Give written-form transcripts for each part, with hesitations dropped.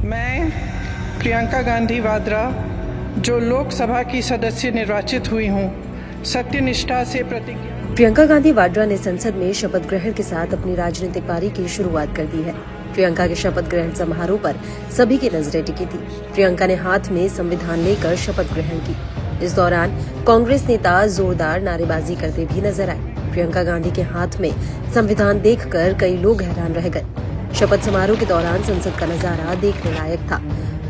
मैं प्रियंका गांधी वाड्रा जो लोकसभा की सदस्य निर्वाचित हुई हूँ, सत्यनिष्ठा से प्रतिज्ञा। प्रियंका गांधी वाड्रा ने संसद में शपथ ग्रहण के साथ अपनी राजनीतिक पारी की शुरुआत कर दी है। प्रियंका के शपथ ग्रहण समारोह पर सभी की नजरें टिकी थी। प्रियंका ने हाथ में संविधान लेकर शपथ ग्रहण की। इस दौरान कांग्रेस नेता जोरदार नारेबाजी करते भी नजर आए। प्रियंका गांधी के हाथ में संविधान देखकर कई लोग हैरान रह गए। शपथ समारोह के दौरान संसद का नजारा देखने लायक था।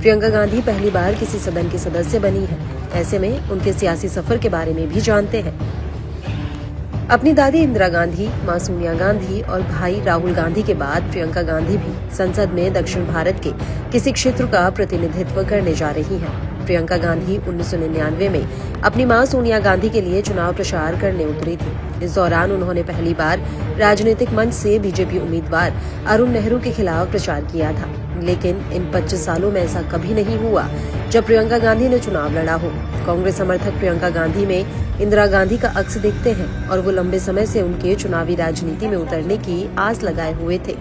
प्रियंका गांधी पहली बार किसी सदन की सदस्य बनी है। ऐसे में उनके सियासी सफर के बारे में भी जानते हैं। अपनी दादी इंदिरा गांधी, मां सोनिया गांधी और भाई राहुल गांधी के बाद प्रियंका गांधी भी संसद में दक्षिण भारत के किसी क्षेत्र का प्रतिनिधित्व करने जा रही हैं। प्रियंका गांधी 1999 में अपनी मां सोनिया गांधी के लिए चुनाव प्रचार करने उतरी थी। इस दौरान उन्होंने पहली बार राजनीतिक मंच से बीजेपी उम्मीदवार अरुण नेहरू के खिलाफ प्रचार किया था। लेकिन इन 25 सालों में ऐसा कभी नहीं हुआ जब प्रियंका गांधी ने चुनाव लड़ा हो। कांग्रेस समर्थक प्रियंका गांधी में इंदिरा गांधी का अक्स देखते हैं और वो लंबे समय से उनके चुनावी राजनीति में उतरने की आस लगाए हुए थे।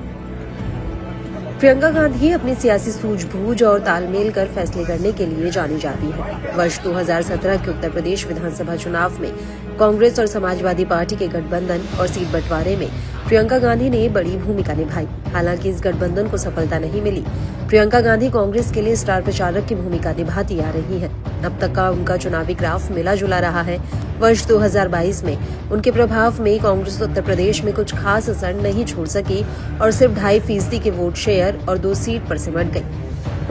प्रियंका गांधी अपनी सियासी सूझबूझ और तालमेल कर फैसले करने के लिए जानी जाती है। वर्ष 2017 के उत्तर प्रदेश विधानसभा चुनाव में कांग्रेस और समाजवादी पार्टी के गठबंधन और सीट बंटवारे में प्रियंका गांधी ने बड़ी भूमिका निभाई। हालांकि इस गठबंधन को सफलता नहीं मिली। प्रियंका गांधी कांग्रेस के लिए स्टार प्रचारक की भूमिका निभाती आ रही है। अब तक का उनका चुनावी ग्राफ मिला जुला रहा है। वर्ष 2022 में उनके प्रभाव में कांग्रेस उत्तर प्रदेश में कुछ खास असर नहीं छोड़ सकी और सिर्फ 2.5% के वोट शेयर और 2 सीट पर सिमट गई।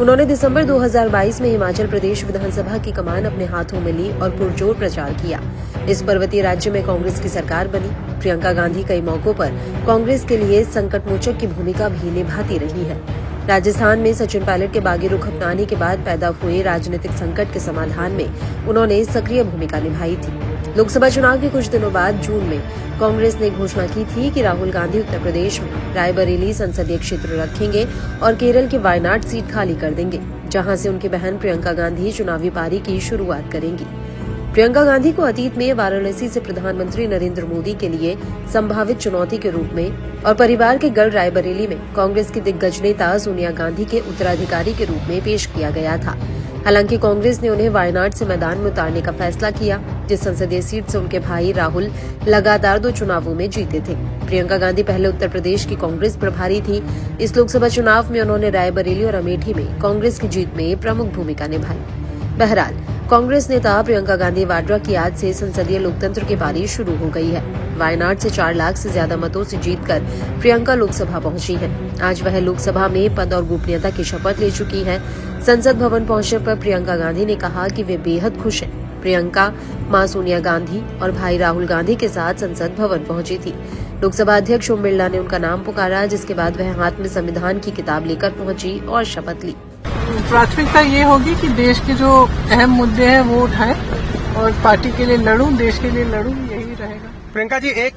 उन्होंने दिसंबर 2022 में हिमाचल प्रदेश विधानसभा की कमान अपने हाथों में ली और पुरजोर प्रचार किया। इस पर्वतीय राज्य में कांग्रेस की सरकार बनी। प्रियंका गांधी कई मौकों पर कांग्रेस के लिए संकटमोचक की भूमिका भी निभाती रही है। राजस्थान में सचिन पायलट के बागी रुख अपनाने के बाद पैदा हुए राजनीतिक संकट के समाधान में उन्होंने सक्रिय भूमिका निभाई थी। लोकसभा चुनाव के कुछ दिनों बाद जून में कांग्रेस ने घोषणा की थी कि राहुल गांधी उत्तर प्रदेश में रायबरेली संसदीय क्षेत्र रखेंगे और केरल की वायनाड सीट खाली कर देंगे, जहां से उनकी बहन प्रियंका गांधी चुनावी पारी की शुरुआत करेंगी। प्रियंका गांधी को अतीत में वाराणसी से प्रधानमंत्री नरेंद्र मोदी के लिए संभावित चुनौती के रूप में और परिवार के गढ़ रायबरेली में कांग्रेस की दिग्गज नेता सोनिया गांधी के उत्तराधिकारी के रूप में पेश किया गया था। हालांकि कांग्रेस ने उन्हें वायनाड से मैदान में उतारने का फैसला किया, जिस संसदीय सीट से उनके भाई राहुल लगातार 2 चुनावों में जीते थे। प्रियंका गांधी पहले उत्तर प्रदेश की कांग्रेस प्रभारी थी। इस लोकसभा चुनाव में उन्होंने रायबरेली और अमेठी में कांग्रेस की जीत में प्रमुख भूमिका निभाई। बहरहाल कांग्रेस नेता प्रियंका गांधी वाड्रा की आज से संसदीय लोकतंत्र की पारी शुरू हो गई है। वायनाड से 4 लाख से ज्यादा मतों से जीतकर प्रियंका लोकसभा पहुंची है। आज वह लोकसभा में पद और गोपनीयता की शपथ ले चुकी है। संसद भवन पहुंचने पर प्रियंका गांधी ने कहा कि वे बेहद खुश हैं। प्रियंका मां सोनिया गांधी और भाई राहुल गांधी के साथ संसद भवन पहुंची थी। लोकसभा अध्यक्ष ओम बिरला ने उनका नाम पुकारा, जिसके बाद वह हाथ में संविधान की किताब लेकर पहुंची और शपथ ली। प्राथमिकता ये होगी कि देश के जो अहम मुद्दे हैं वो उठाएं और पार्टी के लिए लड़ूं, देश के लिए लड़ूं, यही रहेगा। प्रियंका जी, एक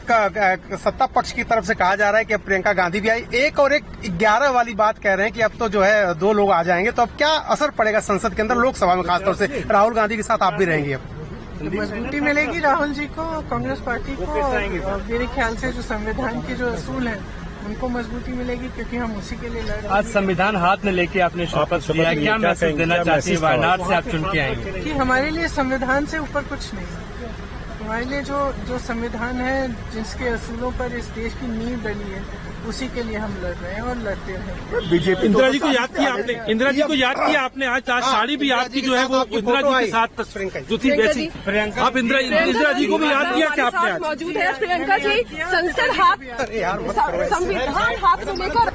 सत्ता पक्ष की तरफ से कहा जा रहा है कि अब प्रियंका गांधी भी आई, एक और एक 11 वाली बात कह रहे हैं कि अब तो जो है 2 लोग आ जाएंगे, तो अब क्या असर पड़ेगा संसद के अंदर, लोकसभा में खासतौर से राहुल गांधी के साथ आप भी रहेंगी? अब मजबूती मिलेगी राहुल जी को, कांग्रेस पार्टी को, और मेरे ख्याल से जो संविधान के जो असूल हैं उनको मजबूती मिलेगी, क्योंकि हम उसी के लिए लड़ रहे हैं। आज संविधान हाथ में लेके आपने शपथ लिया है, क्या मैसेज देना चाहती है? वायनाड से आप चुन के आएंगे कि हमारे लिए संविधान से ऊपर कुछ नहीं। हमारे लिए जो संविधान है, जिसके असूलों पर इस देश की नींव डली है, उसी के लिए हम लड़ रहे हैं और लड़ते हैं। बीजेपी इंदिरा जी को याद किया आपने, इंदिरा जी को याद किया आपने। आज साड़ी भी आपकी जो है वो इंदिरा जी के साथ जो थी वैसी। आप इंदिरा जी को भी याद किया क्या आपने? आज मौजूद है प्रियंका जी, संविधान हाथ में लेकर